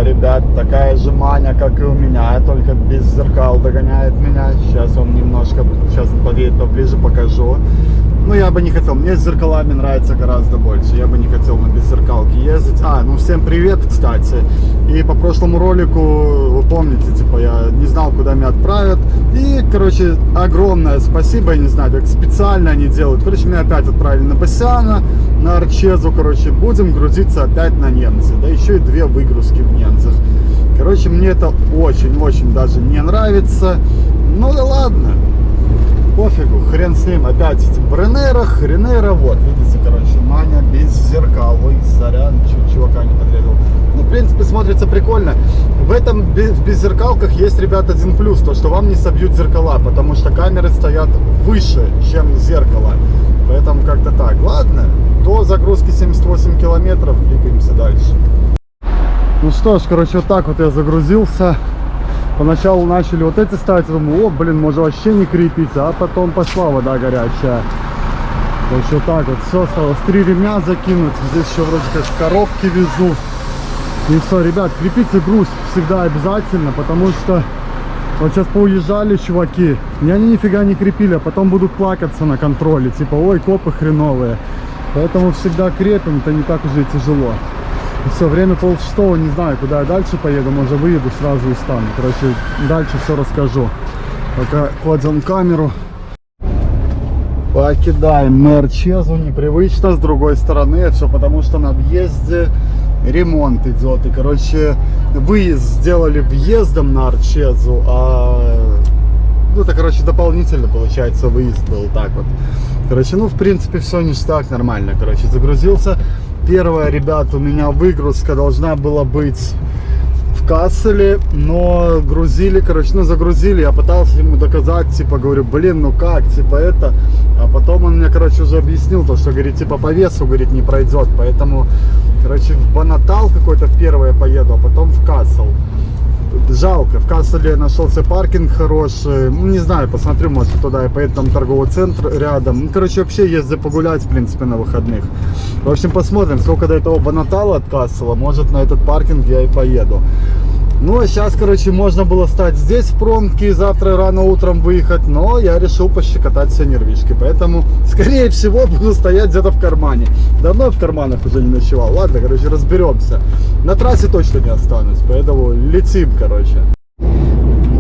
ребят, такая же маня, как и у меня, только без зеркал догоняет меня. Сейчас он немножко, сейчас он подъедет поближе, покажу. Ну, я бы не хотел, мне с зеркалами нравится гораздо больше. Я бы не хотел на беззеркалке ездить. Ну всем привет, кстати. И по прошлому ролику, вы помните, типа, я не знал, куда меня отправят. И, короче, огромное спасибо, я не знаю, как специально они делают. Короче, меня опять отправили на Басяна, на Арчезу, короче, будем грузиться опять на Ненцы. Да еще и 2 выгрузки в Ненцах. Короче, мне это очень-очень даже не нравится. Ну да ладно. Пофигу, хрен с ним, опять эти Ренера, вот, видите, короче, маня без зеркал, ой, сорян, чувака не подглядел. Ну, в принципе, смотрится прикольно. В этом беззеркалках есть, ребят, один плюс, то, что вам не собьют зеркала, потому что камеры стоят выше, чем зеркало. Поэтому как-то так. Ладно, до загрузки 78 километров, двигаемся дальше. Ну что ж, короче, вот так вот я загрузился. Поначалу начали вот эти ставить, думаю, блин, может вообще не крепиться, а потом пошла вода горячая. То есть вот так вот, все осталось, 3 ремня закинуть, здесь еще вроде как коробки везу. И все, ребят, крепите груз всегда обязательно, потому что вот сейчас поуезжали чуваки, и они нифига не крепили, а потом будут плакаться на контроле, типа, ой, копы хреновые. Поэтому всегда крепим, это не так уже и тяжело. Все, время 5:30, не знаю, куда я дальше поеду, может выеду сразу и стану. Короче, дальше все расскажу. Пока кладем камеру. Покидаем мы Арчезу, непривычно, с другой стороны, все потому что на въезде ремонт идет. И, короче, выезд сделали въездом на Арчезу, ну, это, короче, дополнительно, получается, выезд был так вот. Короче, ну, в принципе, все ништяк, нормально, короче, загрузился. Первая, ребят, у меня выгрузка должна была быть в Касселе, но грузили, короче, ну, загрузили. Я пытался ему доказать, типа, говорю, блин, ну как, типа, это. А потом он мне, короче, уже объяснил то, что, говорит, типа, по весу, говорит, не пройдет. Поэтому, короче, в Банатал какой-то в первое поеду, а потом в Кассел. Жалко, в Касселе нашелся паркинг хороший, ну, не знаю, посмотрю, может туда я поеду, там торговый центр рядом. Ну, короче, вообще ездить погулять, в принципе, на выходных. В общем, посмотрим, сколько до этого Банатала от Кассела, может на этот паркинг я и поеду. Ну, а сейчас, короче, можно было стать здесь в промке и завтра рано утром выехать, но я решил пощекотать все нервишки, поэтому, скорее всего, буду стоять где-то в кармане. Давно в карманах уже не ночевал. Ладно, короче, разберемся. На трассе точно не останусь, поэтому летим, короче.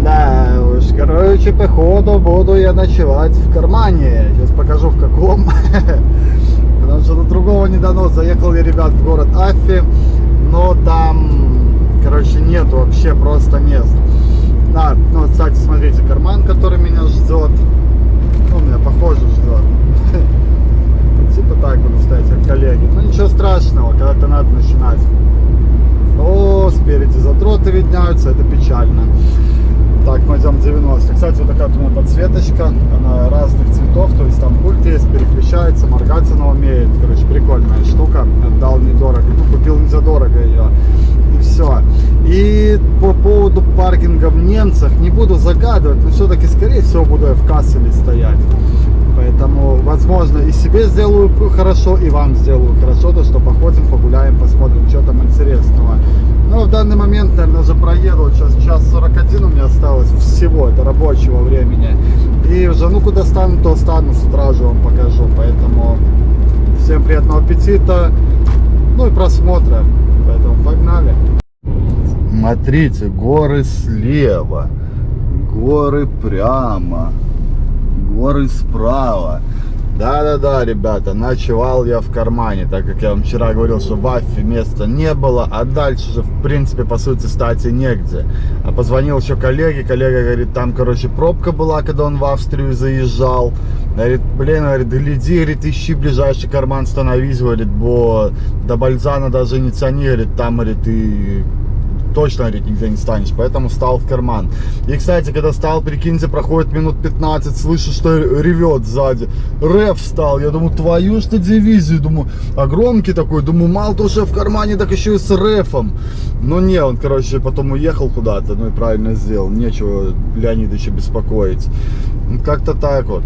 Да уж, короче, походу буду я ночевать в кармане. Сейчас покажу в каком. Потому что до другого не дано. Заехал я, ребят, в город Афи, но там... Короче, нету вообще просто мест. Да, ну, кстати, смотрите, карман, который меня ждет. Ну, меня, похоже, ждет. Типа так буду стоять, как коллеги. Ну, ничего страшного, когда-то надо начинать. О, спереди задроты видняются, это печально. Так, мы идем 90. Кстати, вот такая у меня подсветочка. Она разных цветов, то есть там пульт есть, переключается, моргать она умеет. Короче, прикольная штука. Отдал недорого. Ну, купил не задорого ее. И все. И по поводу паркинга в Ненцах не буду загадывать, но все-таки, скорее всего, буду я в Касселе стоять. Поэтому, возможно, и себе сделаю хорошо, и вам сделаю хорошо, то что походим, погуляем, посмотрим, что там интересного. Но в данный момент, наверное, уже проеду. Сейчас 1:41 у меня осталось всего, это рабочего времени. И уже, ну, куда стану, то стану, с утра же вам покажу. Поэтому всем приятного аппетита, ну и просмотра. Поэтому погнали. Смотрите, горы слева, горы прямо, горы справа. Да-да-да, ребята, ночевал я в кармане, так как я вам вчера говорил, что в Афе места не было, а дальше же, в принципе, по сути, стати негде. А позвонил еще коллеге, коллега говорит, там, короче, пробка была, когда он в Австрию заезжал. Говорит, блин, говорит, гляди, говорит, ищи ближайший карман, становись, говорит, бо до Бальзана даже не тяни, говорит, там, говорит, и... точно, говорит, нигде не станешь, поэтому встал в карман. И, кстати, когда встал, прикиньте, проходит минут 15, слышу, что ревет сзади. Рэп встал, я думаю, твою что дивизию, думаю, а громкий такой, думаю, мало того, что я в кармане, так еще и с рэфом. Ну не, он, короче, потом уехал куда-то, ну и правильно сделал. Нечего Леонидовича беспокоить. Как-то так вот.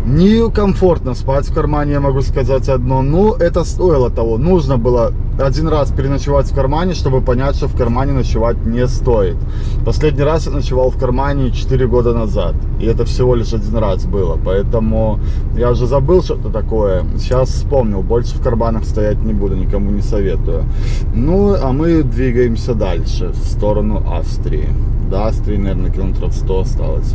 Некомфортно спать в кармане, я могу сказать одно. Ну, это стоило того. Нужно было один раз переночевать в кармане, чтобы понять, что в кармане ночевать не стоит. Последний раз я ночевал в кармане 4 года назад. И это всего лишь один раз было. Поэтому я уже забыл, что это такое. Сейчас вспомнил. Больше в карманах стоять не буду, никому не советую. Ну, а мы двигаемся дальше, в сторону Австрии. До Австрии, наверное, километров 100 осталось.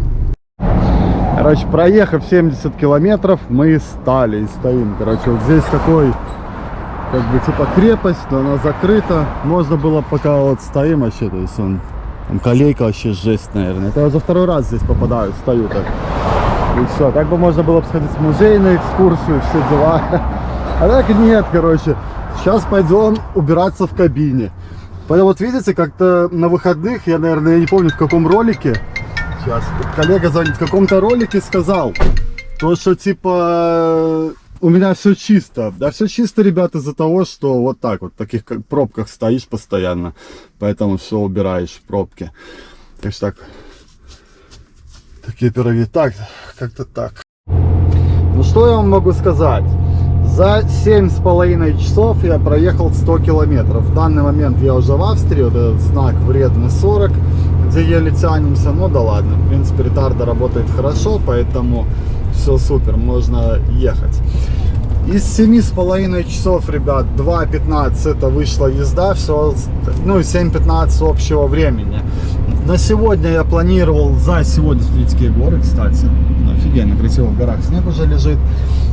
Короче, проехав 70 километров, мы стали и стоим. Короче, вот здесь такой, как бы, типа крепость, но она закрыта. Можно было, пока вот стоим вообще, то есть он, там колейка вообще жесть, наверное. Это я уже второй раз здесь попадаю, стою так. И все, так бы можно было бы сходить в музей на экскурсию, все дела. А так нет, короче. Сейчас пойдем убираться в кабине. Поэтому вот видите, как-то на выходных, я, наверное, я не помню в каком ролике, сейчас коллега звонит, в каком-то ролике сказал, то, что типа у меня все чисто. Да все чисто, ребята, из-за того, что вот так вот, в таких пробках стоишь постоянно, поэтому все убираешь в пробке. Так что так, такие пироги. Так, как-то так. Ну что я вам могу сказать? За 7,5 часов я проехал 100 километров. В данный момент я уже в Австрии, вот этот знак вредный 40, где еле тянемся, ну да ладно, в принципе ретарда работает хорошо, поэтому все супер, можно ехать. Из 7,5 часов, ребят, 2,15 это вышла езда, все, ну и 7,15 общего времени. На сегодня я планировал, за сегодня, смотрите, какие горы, кстати, офигенно красиво, в горах снег уже лежит.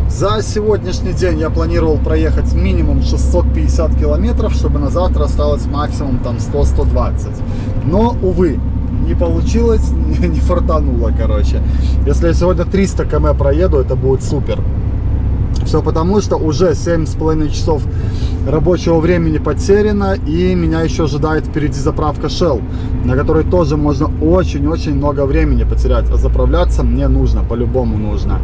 За сегодняшний день я планировал проехать минимум 650 километров, чтобы на завтра осталось максимум там 100-120. Но, увы, не получилось, не фартануло, короче. Если я сегодня 300 км проеду, это будет супер. Все потому, что уже 7,5 часов рабочего времени потеряно, и меня еще ожидает впереди заправка Shell, на которой тоже можно очень-очень много времени потерять. А заправляться мне нужно, по-любому нужно.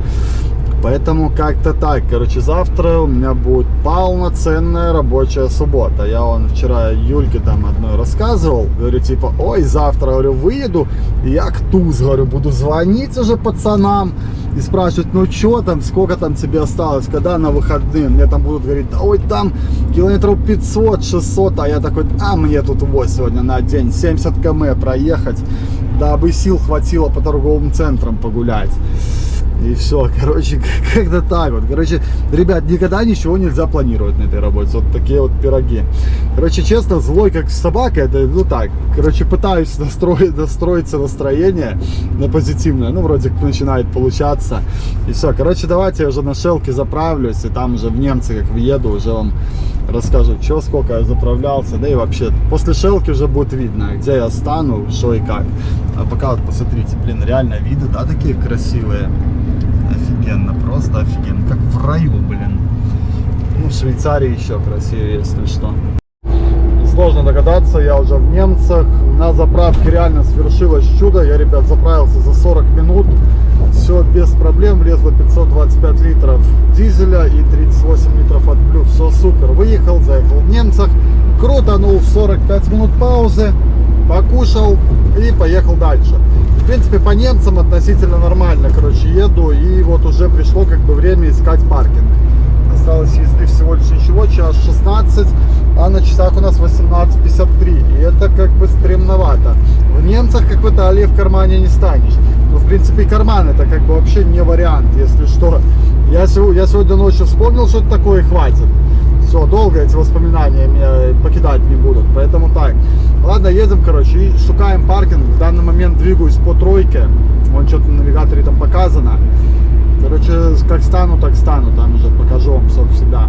Поэтому как-то так. Короче, завтра у меня будет полноценная рабочая суббота. Я вон вчера Юльке там одной рассказывал. Говорю, типа, ой, завтра, говорю, выеду. И я к ТУЗ, говорю, буду звонить уже пацанам и спрашивать, ну что там, сколько там тебе осталось, когда на выходные. Мне там будут говорить, да ой, там километров 500-600. А я такой, а мне тут вот сегодня на день 70 км проехать, дабы сил хватило по торговым центрам погулять. И все, короче, как-то так вот. Короче, ребят, никогда ничего нельзя планировать на этой работе. Вот такие вот пироги. Короче, честно, злой как собака, это, ну так. Короче, пытаюсь настроиться настроение на позитивное. Ну, вроде как начинает получаться. И все, короче, давайте я уже на Шелке заправлюсь. И там уже в немцы, как въеду, уже вам расскажу, что, сколько я заправлялся. Да и вообще, после Шелки уже будет видно, где я стану, что и как. А пока вот посмотрите, блин, реально виды, да, такие красивые. Офигенно, просто офигенно, как в раю, блин. Ну, в Швейцарии еще красивее, если что. Сложно догадаться, я уже в немцах. На заправке реально свершилось чудо. Я, ребят, заправился за 40 минут. Все без проблем, влезло 525 литров дизеля и 38 литров AdBlue. Все супер. Выехал, заехал в немцах. Крутанул в 45 минут паузы. Покушал и поехал дальше. В принципе, по немцам относительно нормально, короче, еду, и вот уже пришло как бы время искать паркинг. Осталось езды всего лишь ничего, час 16, а на часах у нас 18:53, и это как бы стремновато. В немцах, как в Италии, в кармане не станешь. Ну, в принципе, и карман это как бы вообще не вариант, если что. Я сегодня ночью вспомнил, что это такое, и хватит. Все, долго эти воспоминания меня покидать не будут, поэтому так. Ладно, едем, короче, и шукаем паркинг. В данный момент двигаюсь по тройке. Вон что-то на навигаторе там показано. Короче, как стану, так стану. Там уже покажу вам, собственно, себя.